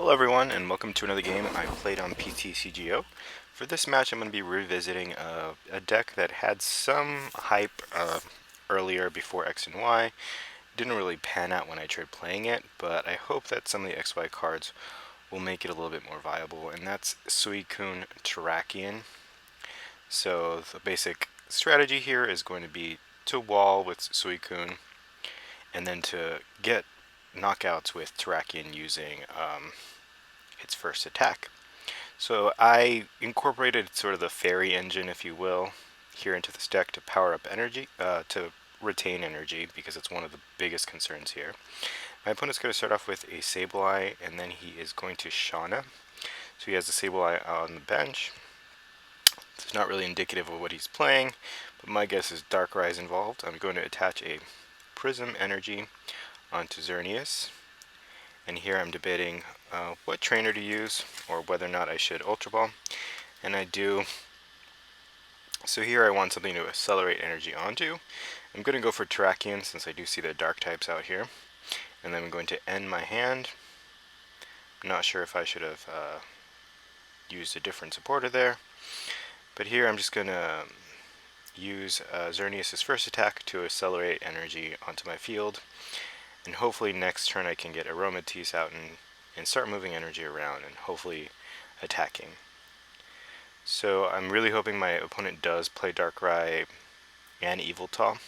Hello everyone and welcome to another game I played on Ptcgo. For this match I'm going to be revisiting a deck that had some hype earlier before X and Y. Didn't really pan out when I tried playing it, but I hope that some of the XY cards will make it a little bit more viable, and that's Suicune Terrakion. So the basic strategy here is going to be to wall with Suicune and then to get knockouts with Terrakion using its first attack. So I incorporated sort of the fairy engine, if you will, here into this deck to power up energy, to retain energy, because it's one of the biggest concerns here. My opponent's going to start off with a Sableye, and then he is going to Shauna. So he has a Sableye on the bench. It's not really indicative of what he's playing, but my guess is Darkrai is involved. I'm going to attach a Prism Energy onto Xerneas. And here I'm debating what trainer to use, or whether or not I should Ultra Ball. And I do. So here I want something to accelerate energy onto. I'm going to go for Terrakion since I do see the dark types out here. And then I'm going to end my hand. I'm not sure if I should have used a different supporter there. But here I'm just going to use Xerneas' first attack to accelerate energy onto my field. And hopefully next turn I can get Aromatisse out and start moving energy around and hopefully attacking. So I'm really hoping my opponent does play Darkrai and Yveltal.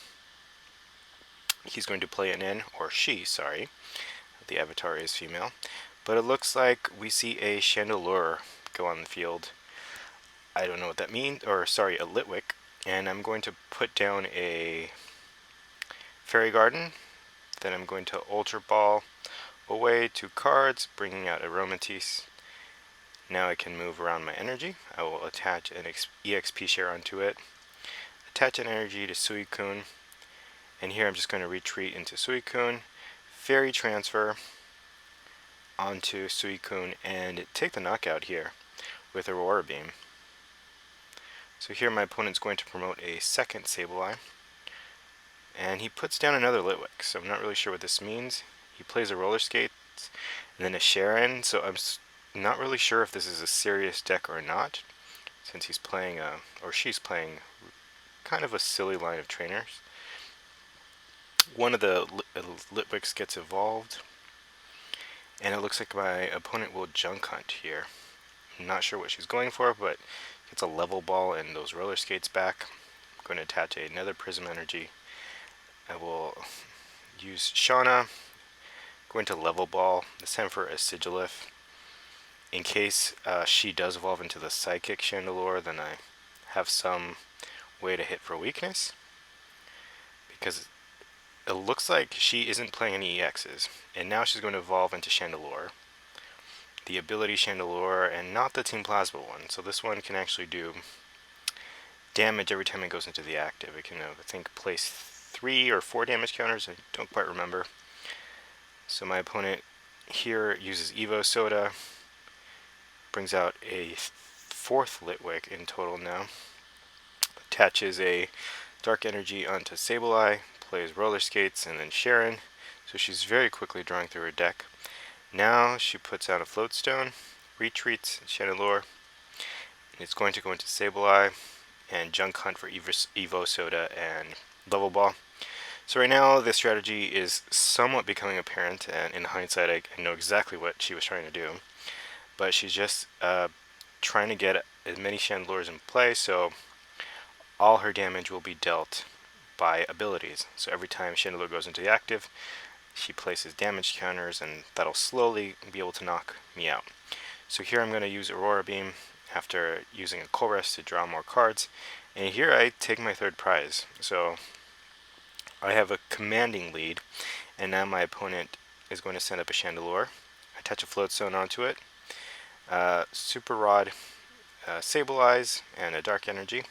He's going to play an N, or she, sorry. The avatar is female. But it looks like we see a Chandelure go on the field. I don't know what that means, or sorry, a Litwick. And I'm going to put down a Fairy Garden. Then I'm going to Ultra Ball away 2 cards, bringing out Aromatisse. Now I can move around my energy. I will attach an EXP share onto it, attach an energy to Suicune, and here I'm just going to retreat into Suicune, Fairy Transfer onto Suicune, and take the knockout here with Aurora Beam. So here my opponent's going to promote a second Sableye. And he puts down another Litwick, so I'm not really sure what this means. He plays a Roller Skate and then a Sharon, so I'm not really sure if this is a serious deck or not, since he's playing, or she's playing, kind of a silly line of trainers. One of the Litwicks gets evolved, and it looks like my opponent will Junk Hunt here. I'm not sure what she's going for, but gets a Level Ball and those Roller Skates back. I'm going to attach another Prism Energy. I will use Shauna, going to Level Ball, this time for a Sigilif. In case she does evolve into the Psychic Chandelure, then I have some way to hit for weakness. Because it looks like she isn't playing any EXs, and now she's going to evolve into Chandelure. The ability Chandelure, and not the Team Plasma one, so this one can actually do damage every time it goes into the active. It can, I think, place 3 or 4 damage counters, I don't quite remember. So my opponent here uses Evo Soda, brings out a 4th Litwick in total now, attaches a Dark Energy onto Sableye, plays Roller Skates, and then Sharon, so she's very quickly drawing through her deck. Now she puts out a Floatstone, retreats Chandelure, and it's going to go into Sableye and Junk Hunt for Evo Soda and Level Ball. So right now the strategy is somewhat becoming apparent, and in hindsight I know exactly what she was trying to do. But she's just trying to get as many Chandelures in play, so all her damage will be dealt by abilities. So every time Chandelure goes into the active, she places damage counters, and that'll slowly be able to knock me out. So here I'm going to use Aurora Beam after using a Colress to draw more cards. And here I take my 3rd prize. So I have a commanding lead, and now my opponent is going to send up a Chandelure, attach a Floatstone onto it, Super Rod, Sableye, and a Dark Energy,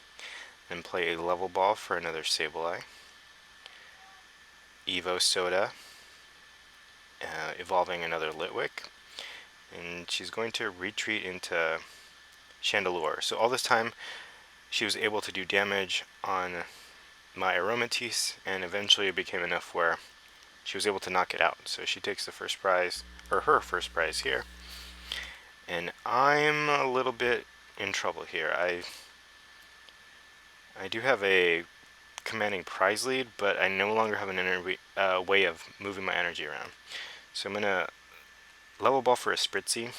and play a Level Ball for another Sableye, Evo Soda, evolving another Litwick, and she's going to retreat into Chandelure. So all this time she was able to do damage on my Aromatisse, and eventually it became enough where she was able to knock it out. So she takes the first prize, or her first prize here. And I'm a little bit in trouble here. I do have a commanding prize lead, but I no longer have an way of moving my energy around. So I'm gonna level ball for a Spritzy.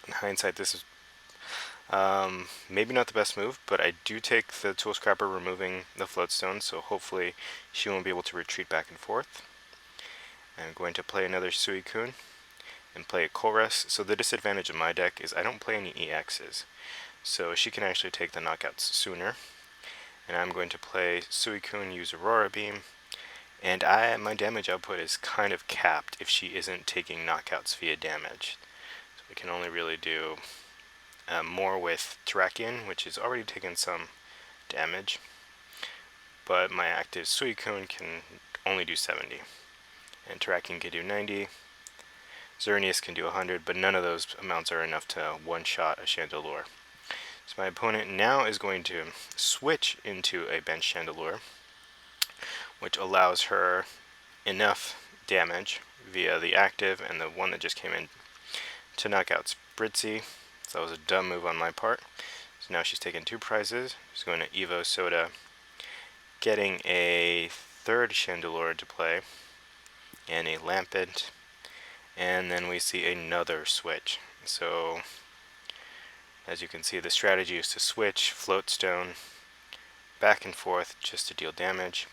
In hindsight, this is maybe not the best move, but I do take the Tool Scrapper removing the Floatstone, so hopefully she won't be able to retreat back and forth. I'm going to play another Suicune and play a Chorus. So the disadvantage of my deck is I don't play any EXs, so she can actually take the knockouts sooner. And I'm going to play Suicune, use Aurora Beam, and my damage output is kind of capped if she isn't taking knockouts via damage. So we can only really do more with Terrakion, which is already taken some damage, but my active Suicune can only do 70, and Terrakion can do 90. Xerneas can do 100, but none of those amounts are enough to one-shot a Chandelure. So my opponent now is going to switch into a bench Chandelure, which allows her enough damage via the active and the one that just came in to knock out Spritzy. So that was a dumb move on my part. So now she's taken 2 prizes. She's going to Evo Soda, getting a third Chandelure to play, and a Lampent, and then we see another switch. So as you can see, the strategy is to switch Floatstone back and forth just to deal damage.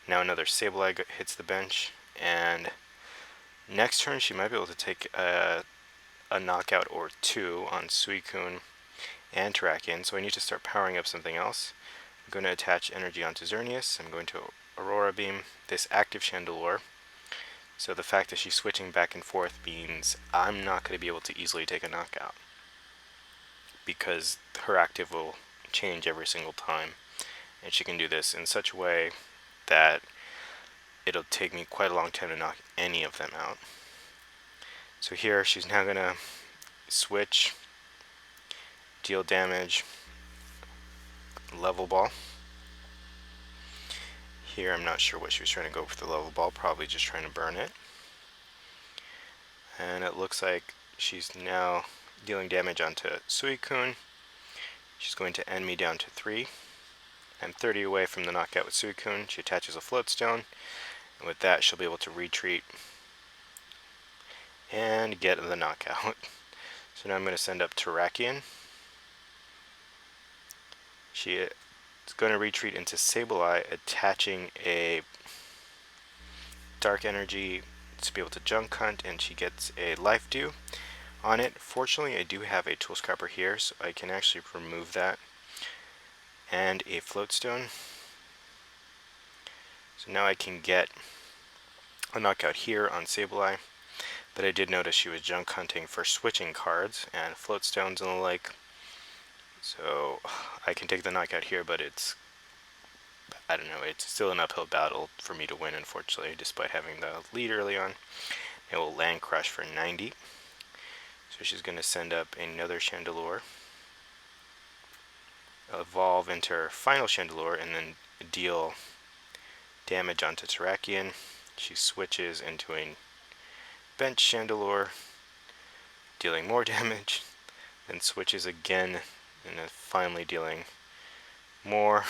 Now another Sableye hits the bench, and next turn she might be able to take a knockout or 2 on Suicune and Terrakion, so I need to start powering up something else. I'm going to attach energy onto Xerneas. I'm going to Aurora Beam this active Chandelure. So the fact that she's switching back and forth means I'm not going to be able to easily take a knockout, because her active will change every single time, and she can do this in such a way that it'll take me quite a long time to knock any of them out. So here she's now going to switch, deal damage, level ball. Here I'm not sure what she was trying to go for the level ball, probably just trying to burn it. And it looks like she's now dealing damage onto Suicune. She's going to end me down to 3. I'm 30 away from the knockout with Suicune. She attaches a Floatstone, and with that she'll be able to retreat and get the knockout. So now I'm going to send up Terrakion. She is going to retreat into Sableye, attaching a Dark Energy to be able to Junk Hunt, and she gets a Life Dew on it. Fortunately, I do have a Tool Scrapper here, so I can actually remove that, and a Floatstone. So now I can get a knockout here on Sableye, but I did notice she was Junk Hunting for switching cards and Floatstones and the like. So I can take the knockout here, but I don't know, it's still an uphill battle for me to win, unfortunately, despite having the lead early on. It will Land Crush for 90. So she's going to send up another Chandelure, evolve into her final Chandelure, and then deal damage onto Terrakion. She switches into a bench Chandelure, dealing more damage, then switches again, and then finally dealing more.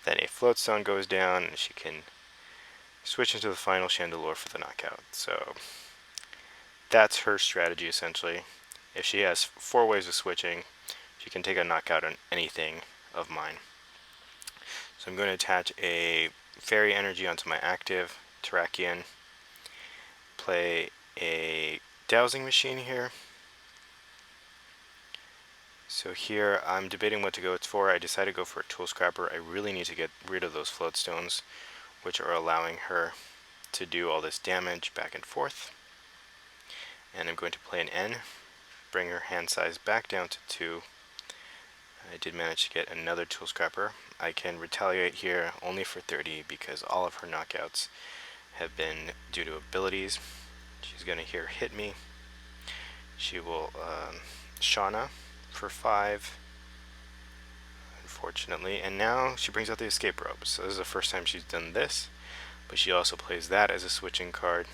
Then a Floatstone goes down, and she can switch into the final Chandelure for the knockout. So that's her strategy, essentially. If she has 4 ways of switching, she can take a knockout on anything of mine. So I'm going to attach a Fairy Energy onto my active Terrakion, play a Dowsing Machine here. So here I'm debating what to go for. I decided to go for a Tool Scrapper. I really need to get rid of those Floatstones, which are allowing her to do all this damage back and forth. And I'm going to play an N, bring her hand size back down to 2. I did manage to get another Tool Scrapper. I can retaliate here only for 30 because all of her knockouts have been due to abilities. She's going to here hit me. She will Shauna for 5, unfortunately, and now she brings out the Escape Rope. So this is the first time she's done this, but she also plays that as a switching card.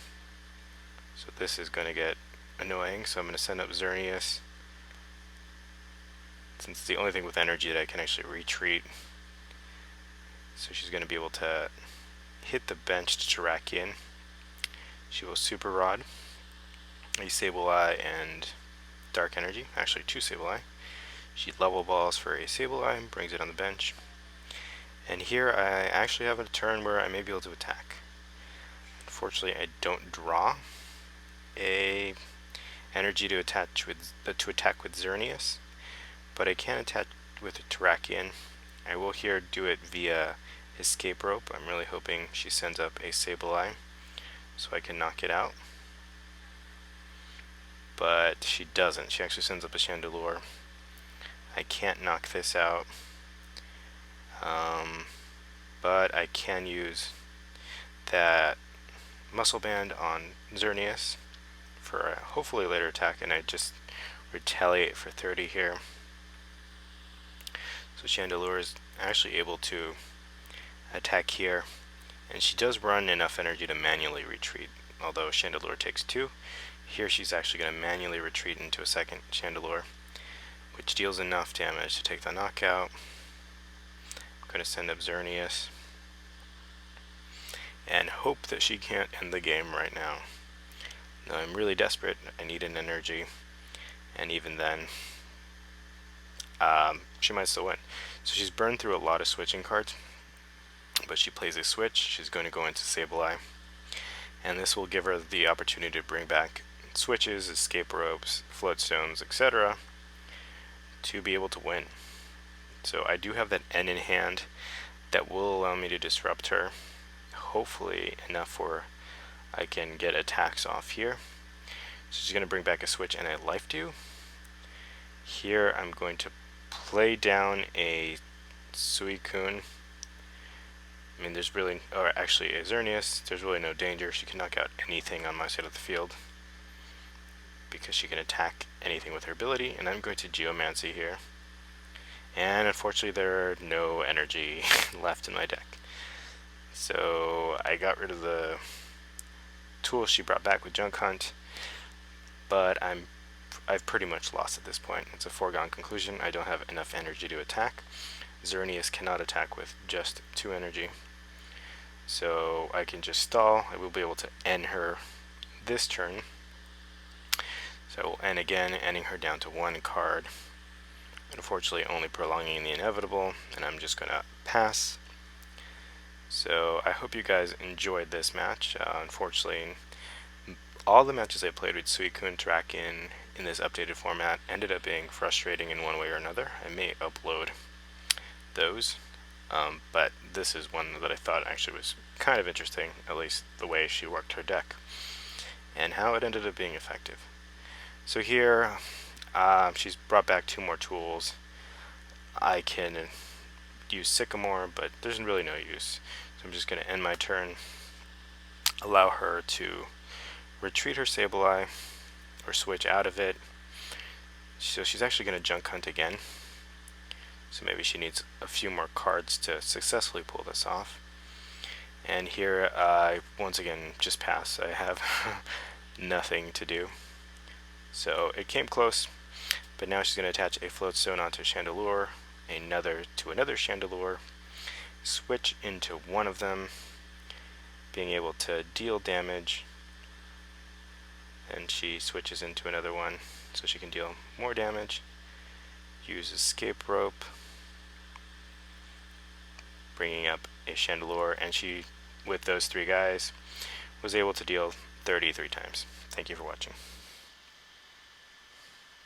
So this is going to get annoying, so I'm going to send up Xerneas, since it's the only thing with energy that I can actually retreat. So she's going to be able to hit the benched Terrakion. She will Super Rod, a Sableye, and Dark Energy. Actually, 2 Sableye. She level balls for a Sableye, brings it on the bench. And here I actually have a turn where I may be able to attack. Unfortunately, I don't draw a energy to attack with Xerneas, but I can attack with a Terrakion. I will here do it via Escape Rope. I'm really hoping she sends up a Sableye so I can knock it out. But she doesn't. She actually sends up a Chandelure. I can't knock this out. But I can use that Muscle Band on Xerneas for a hopefully later attack, and I just retaliate for 30 here. So Chandelure is actually able to attack here, and she does run enough energy to manually retreat, although Chandelure takes 2. Here she's actually going to manually retreat into a second Chandelure, which deals enough damage to take the knockout. I'm going to send up Xerneas and hope that she can't end the game right now. Now I'm really desperate. I need an energy, and even then she might still win. So she's burned through a lot of switching cards, but she plays a switch. She's going to go into Sableye, and this will give her the opportunity to bring back switches, escape ropes, float stones, etc. to be able to win. So I do have that N in hand that will allow me to disrupt her, hopefully enough for I can get attacks off here. So she's going to bring back a switch and a life dew. Here I'm going to play down a Suicune. I mean, there's really, or actually a Xerneas, there's really no danger. She can knock out anything on my side of the field because she can attack anything with her ability, and I'm going to Geomancy here. And unfortunately there are no energy left in my deck. So I got rid of the tools she brought back with Junk Hunt, but I've pretty much lost at this point. It's a foregone conclusion. I don't have enough energy to attack. Xerneas cannot attack with just 2 energy. So I can just stall. I will be able to end her this turn. So I will end again, ending her down to 1 card. Unfortunately, only prolonging the inevitable, and I'm just going to pass. So I hope you guys enjoyed this match. Unfortunately, all the matches I played with Suicune Terrakion in this updated format ended up being frustrating in one way or another. I may upload those, but this is one that I thought actually was kind of interesting, at least the way she worked her deck and how it ended up being effective. So here she's brought back 2 more tools. I can use Sycamore, but there's really no use. So I'm just going to end my turn, allow her to retreat her Sableye or switch out of it. So she's actually going to Junk Hunt again. So maybe she needs a few more cards to successfully pull this off. And here I once again just pass. I have nothing to do. So it came close, but now she's going to attach a float stone onto Chandelure, another to another Chandelure, switch into one of them, being able to deal damage, and she switches into another one so she can deal more damage. Use Escape Rope, bringing up a Chandelure, and she, with those 3 guys, was able to deal 33 times. Thank you for watching.